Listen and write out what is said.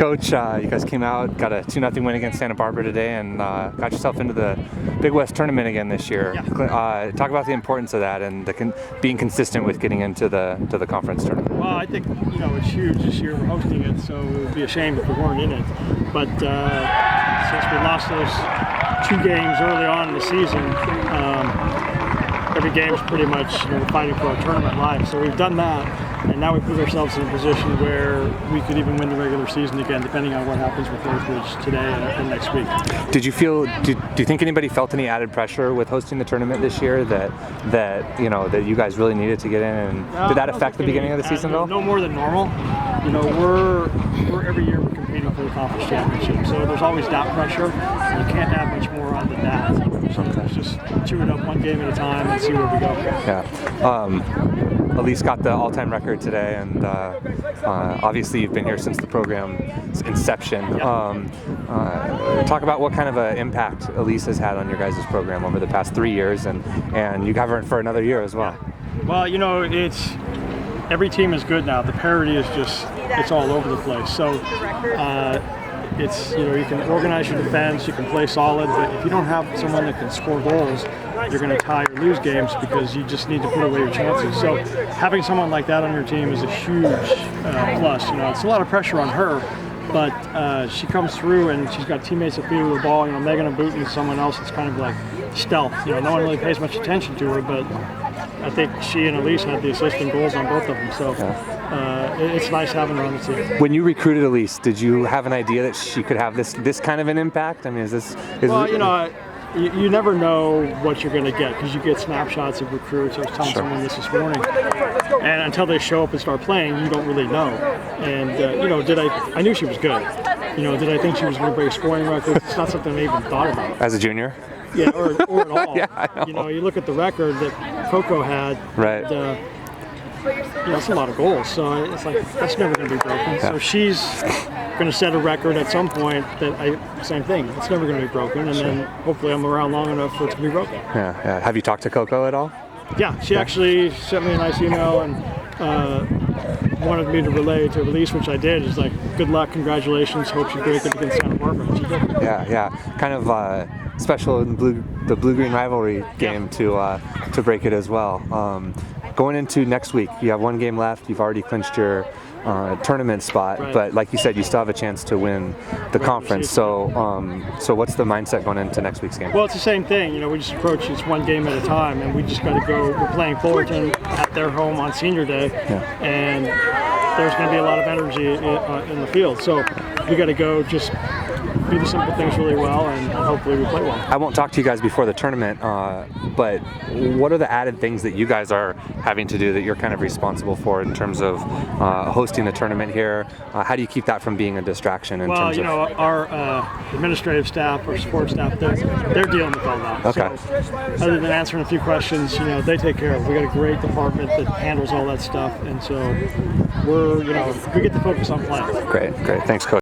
Coach, you guys came out, got a 2-0 win against Santa Barbara today, and got yourself into the Big West tournament again this year. Yeah. Talk about the importance of that and being consistent with getting into the conference tournament. Well, I think it's huge this year. We're hosting it, so it would be a shame if we weren't in it. But since we lost those 2 games early on in the season, every game is pretty much fighting for our tournament life. So we've done that, and now we put ourselves in a position where we could even win the regular season again, depending on what happens with Northridge today and next week. Did you feel? Do you think anybody felt any added pressure with hosting the tournament this year that you guys really needed to get in? And did that affect the beginning of the season though? No more than normal. We're every year we're competing for the conference championship, so there's always that pressure. You can't add much more on than that. So let's just chew it up one game at a time and see where we go. Yeah. Elise got the all-time record today, and obviously you've been here since the program's inception. Talk about what kind of an impact Elise has had on your guys' program over the past 3 years, and you have her for another year as well. Well, it's every team is good now. The parity is it's all over the place. So it's you can organize your defense, you can play solid, but if you don't have someone that can score goals, you're going to tie or lose games because you just need to put away your chances. So having someone like that on your team is a huge plus. It's a lot of pressure on her, but she comes through and she's got teammates that feed her the ball. Megan and Booten, someone else that's kind of like stealth. No one really pays much attention to her, but I think she and Elise had the assist and goals on both of them. So it's nice having her on the team. When you recruited Elise, did you have an idea that she could have this kind of an impact? I mean, you never know what you're going to get because you get snapshots of recruits. I was telling someone this morning, and until they show up and start playing, you don't really know. And I knew she was good. Did I think she was going to break scoring records? It's not something I even thought about. As a junior? Yeah, or at all. Yeah, I know. You look at the record that Coco had. Right. That's a lot of goals. So it's like that's never going to be broken. Yeah. So she's going to set a record at some point same thing. It's never going to be broken, and then hopefully I'm around long enough for it to be broken. Yeah. Have you talked to Coco at all? Yeah, she actually sent me a nice email and wanted me to relay to Elise, which I did. It's like, good luck, congratulations, hope you break it against Santa Barbara. And she did. Yeah. Kind of special in the blue-green rivalry game to break it as well. Going into next week, you have 1 game left. You've already clinched your tournament spot, right. But like you said, you still have a chance to win the conference. So what's the mindset going into next week's game? Well, it's the same thing. We just approach it 1 game at a time, and we just got to go. We're playing Fullerton at their home on Senior Day, and there's going to be a lot of energy in the field. So we got to go just do the simple things really well, and hopefully we play well. I won't talk to you guys before the tournament, but what are the added things that you guys are having to do that you're kind of responsible for in terms of hosting the tournament here? How do you keep that from being a distraction? Our administrative staff, our support staff, they're dealing with all that. Okay. So other than answering a few questions, they take care of it. We got a great department that handles all that stuff, and so we get to focus on playing. Great. Thanks, Coach.